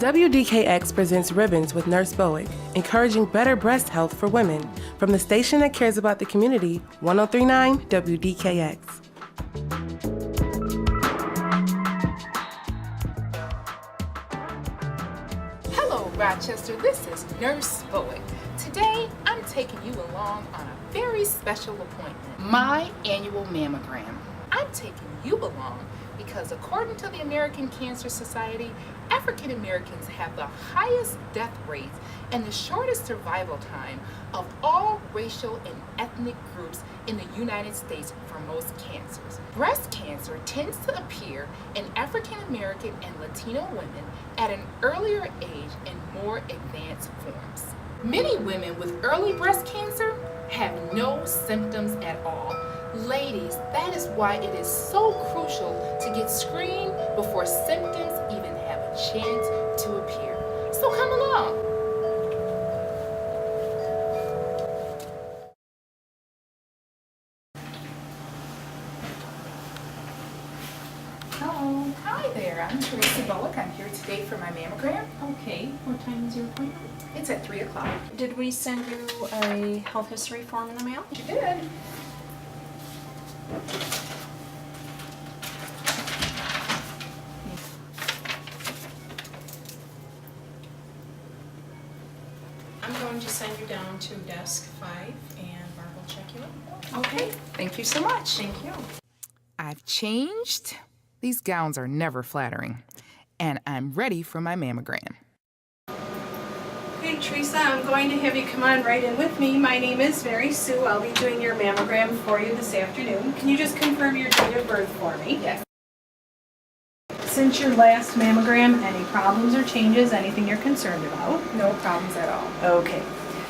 WDKX presents Ribbons with Nurse Bowick, encouraging better breast health for women. From the station that cares about the community, 1039 WDKX. Hello, Rochester. This is Nurse Bowick. Today, I'm taking you along on a very special appointment, my annual mammogram. I'm taking you along because according to the American Cancer Society, African Americans have the highest death rates and the shortest survival time of all racial and ethnic groups in the United States for most cancers. Breast cancer tends to appear in African American and Latino women at an earlier age in more advanced forms. Many women with early breast cancer have no symptoms at all. Ladies, that is why it is so crucial to get screened before symptoms even have a chance to appear. So come along. Hello. Hi there. I'm Teresa Bullock. I'm here today for my mammogram. Okay, what time is your appointment? It's at 3 o'clock. Did we send you a health history form in the mail? You did. I'm going to send you down to desk 5 and Barb will check you out. Okay. Thank you so much. Thank you. I've changed. These gowns are never flattering. And I'm ready for my mammogram. Okay, Teresa, I'm going to have you come on right in with me. My name is Mary Sue. I'll be doing your mammogram for you this afternoon. Can you just confirm your date of birth for me? Yes. Since your last mammogram, any problems or changes, anything you're concerned about? No problems at all. Okay.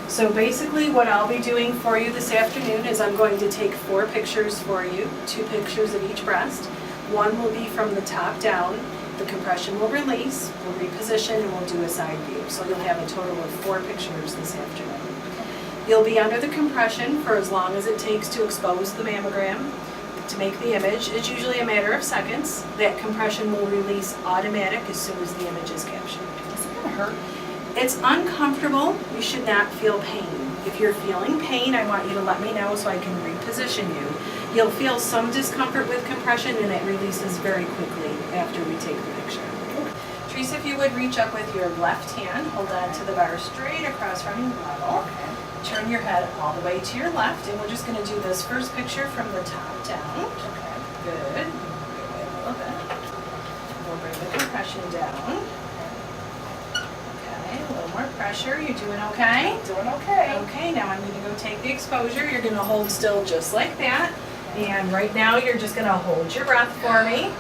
So basically what I'll be doing for you this afternoon is I'm going to take 4 pictures for you, 2 pictures of each breast. One will be from the top down. The compression will release, we'll reposition, and we'll do a side view. So you'll have a total of 4 pictures this afternoon. You'll be under the compression for as long as it takes to expose the mammogram. To make the image, it's usually a matter of seconds. That compression will release automatic as soon as the image is captured. Is it gonna hurt? It's uncomfortable. You should not feel pain. If you're feeling pain, I want you to let me know so I can reposition you. You'll feel some discomfort with compression and it releases very quickly after we take the picture. Teresa, if you would reach up with your left hand, hold on to the bar straight across from your level. Turn your head all the way to your left, and we're just going to do this first picture from the top down. Okay. Good. Wait a little bit. We'll bring the compression down. Okay, a little more pressure. You doing okay? Doing okay. Okay, now I'm going to go take the exposure. You're going to hold still just like that. And right now you're just going to hold your breath for me.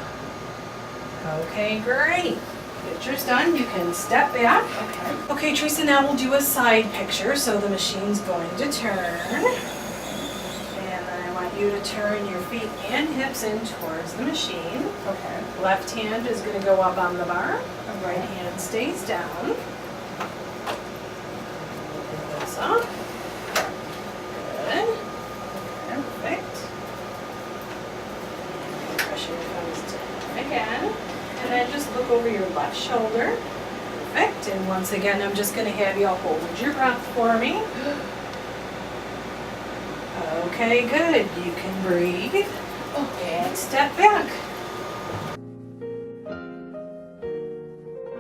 Okay, great. Picture's done. You can step back. Okay. Okay, Teresa, now we'll do a side picture. So the machine's going to turn. And then I want you to turn your feet and hips in towards the machine. Okay. Left hand is going to go up on the bar. The right hand stays down. Open this up. Good. Perfect. Pressure comes down again. And then just look over your left shoulder. Perfect. And once again, I'm just going to have you hold your breath for me. Okay, good. You can breathe. And step back.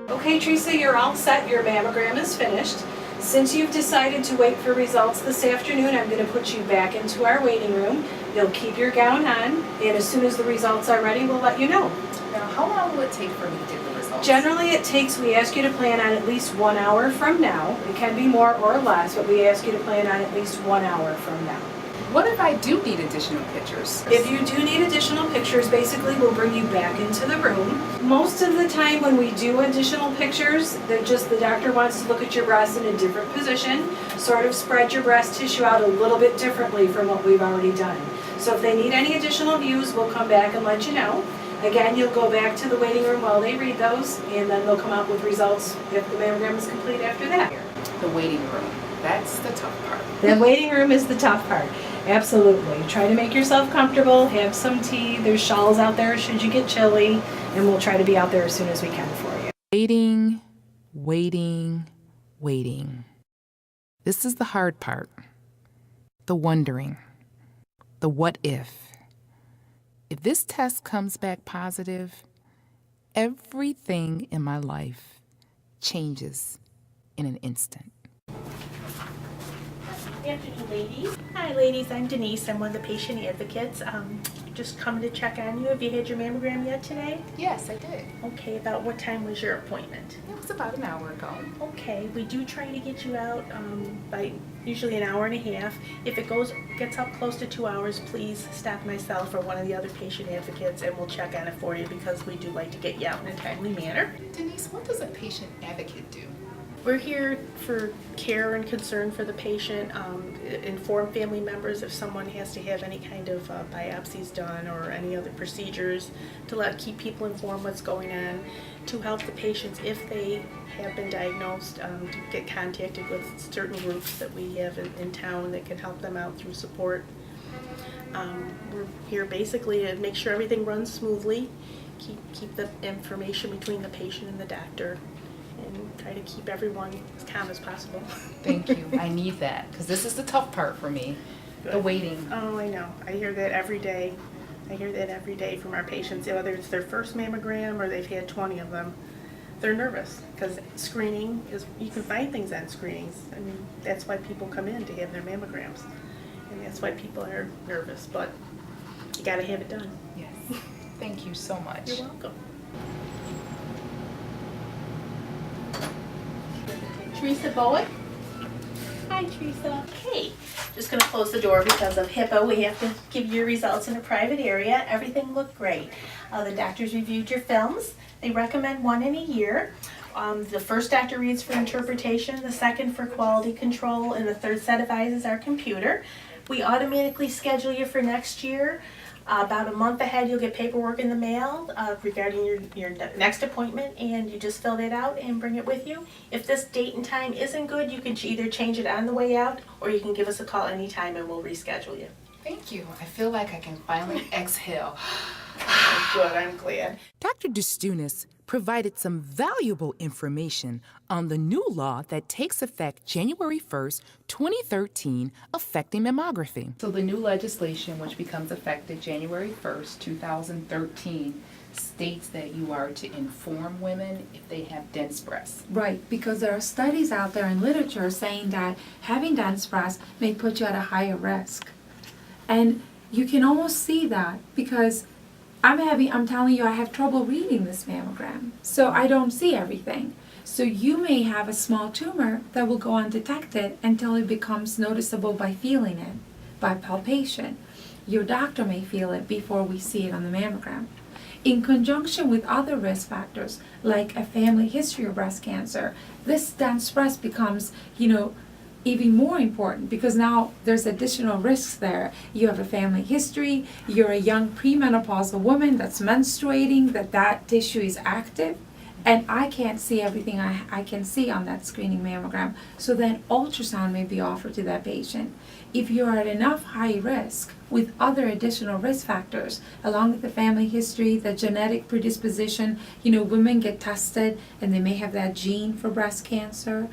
Okay, Teresa, you're all set. Your mammogram is finished. Since you've decided to wait for results this afternoon, I'm going to put you back into our waiting room. You'll keep your gown on, and as soon as the results are ready, we'll let you know. Now, how long will it take for me to get the results? Generally, we ask you to plan on at least 1 hour from now. It can be more or less, but we ask you to plan on at least 1 hour from now. What if I do need additional pictures? If you do need additional pictures, basically we'll bring you back into the room. Most of the time when we do additional pictures, the doctor wants to look at your breast in a different position, sort of spread your breast tissue out a little bit differently from what we've already done. So if they need any additional views, we'll come back and let you know. Again, you'll go back to the waiting room while they read those, and then they'll come out with results if the mammogram is complete after that. The waiting room. That's the tough part. The waiting room is the tough part. Absolutely. Try to make yourself comfortable, have some tea. There's shawls out there should you get chilly, and we'll try to be out there as soon as we can for you. Waiting, Waiting, waiting. This is the hard part. The wondering. The what if. If this test comes back positive, everything in my life changes in an instant. Good afternoon, ladies. Hi, ladies. I'm Denise. I'm one of the patient advocates. Just coming to check on you. Have you had your mammogram yet today? Yes, I did. Okay, about what time was your appointment? It was about an hour ago. Okay, we do try to get you out by usually an hour and a half. If it gets up close to 2 hours, please stop myself or one of the other patient advocates and we'll check on it for you because we do like to get you out in a timely manner. Denise, what does a patient advocate do? We're here for care and concern for the patient, inform family members if someone has to have any kind of biopsies done or any other procedures, to keep people informed what's going on, to help the patients if they have been diagnosed, to get contacted with certain groups that we have in town that can help them out through support. We're here basically to make sure everything runs smoothly, keep the information between the patient and the doctor, and try to keep everyone as calm as possible. Thank you. I need that because this is the tough part for me, the waiting. Oh, I know. I hear that every day. I hear that every day from our patients, whether it's their first mammogram or they've had 20 of them. They're nervous because screening you can find things on screenings. I mean, that's why people come in to have their mammograms. And that's why people are nervous, but you gotta have it done. Yes. Thank you so much. You're welcome. Teresa Bowick. Hi, Teresa. Okay, just going to close the door because of HIPAA. We have to give you your results in a private area. Everything looked great. The doctors reviewed your films. They recommend one in a year. The first doctor reads for interpretation, the second for quality control, and the third set of eyes is our computer. We automatically schedule you for next year. About a month ahead, you'll get paperwork in the mail regarding your next appointment, and you just fill that out and bring it with you. If this date and time isn't good, you can either change it on the way out, or you can give us a call anytime and we'll reschedule you. Thank you. I feel like I can finally exhale. Good, I'm glad. Dr. Dustunis provided some valuable information on the new law that takes effect January 1st, 2013, affecting mammography. So the new legislation, which becomes effective January 1st, 2013, states that you are to inform women if they have dense breasts. Right, because there are studies out there in literature saying that having dense breasts may put you at a higher risk. And you can almost see that because I'm telling you, I have trouble reading this mammogram, so I don't see everything. So you may have a small tumor that will go undetected until it becomes noticeable by feeling it, by palpation. Your doctor may feel it before we see it on the mammogram. In conjunction with other risk factors, like a family history of breast cancer, this dense breast becomes, even more important because now there's additional risks there. You have a family history, you're a young premenopausal woman that's menstruating, that tissue is active, and I can't see everything I can see on that screening mammogram. So then ultrasound may be offered to that patient. If you're at enough high risk with other additional risk factors, along with the family history, the genetic predisposition, women get tested and they may have that gene for breast cancer.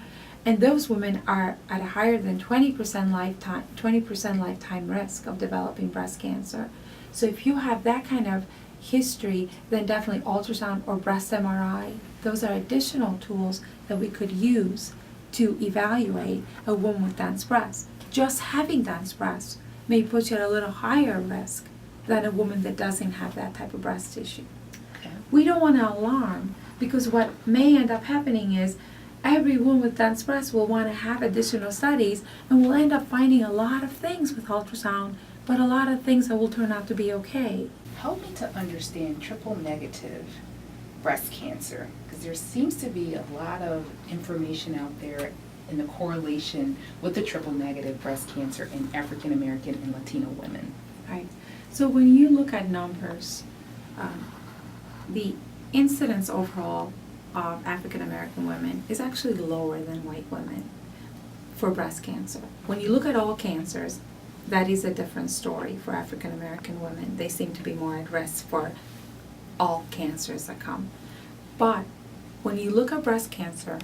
And those women are at a higher than 20% lifetime risk of developing breast cancer. So if you have that kind of history, then definitely ultrasound or breast MRI. Those are additional tools that we could use to evaluate a woman with dense breasts. Just having dense breasts may put you at a little higher risk than a woman that doesn't have that type of breast tissue. Okay. We don't want to alarm because what may end up happening is every woman with dense breasts will want to have additional studies, and we'll end up finding a lot of things with ultrasound, but a lot of things that will turn out to be okay. Help me to understand triple negative breast cancer, because there seems to be a lot of information out there in the correlation with the triple negative breast cancer in African American and Latino women. Right. So when you look at numbers, the incidence overall of African American women is actually lower than white women for breast cancer. When you look at all cancers, that is a different story for African American women. They seem to be more at risk for all cancers that come. But when you look at breast cancer,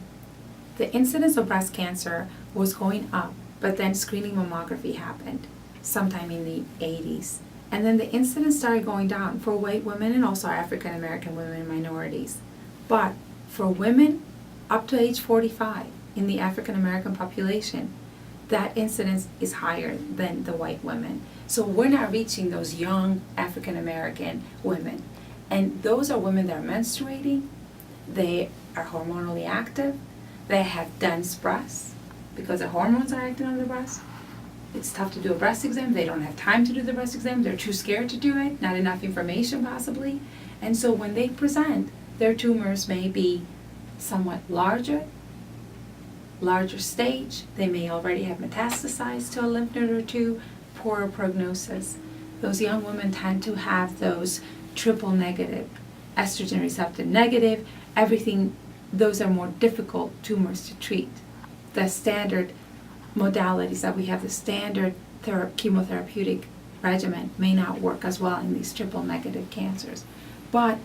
the incidence of breast cancer was going up, but then screening mammography happened sometime in the 80s. And then the incidence started going down for white women and also African American women and minorities. But for women up to age 45 in the African American population, that incidence is higher than the white women. So we're not reaching those young African American women. And those are women that are menstruating, they are hormonally active, they have dense breasts because the hormones are acting on the breast. It's tough to do a breast exam, they don't have time to do the breast exam, they're too scared to do it, not enough information possibly. And so when they present, their tumors may be somewhat larger stage, they may already have metastasized to a lymph node or two, poorer prognosis. Those young women tend to have those triple negative, estrogen receptor negative, everything, those are more difficult tumors to treat. The standard modalities that we have, the standard chemotherapeutic regimen may not work as well in these triple negative cancers. But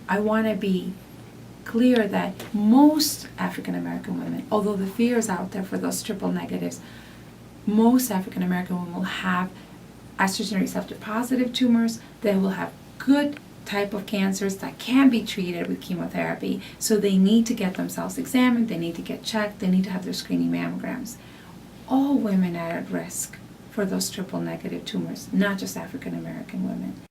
I want to be clear that most African American women, although the fear is out there for those triple negatives, most African American women will have estrogen receptor positive tumors. They will have good type of cancers that can be treated with chemotherapy. So they need to get themselves examined, they need to get checked, they need to have their screening mammograms. All women are at risk for those triple negative tumors, not just African American women.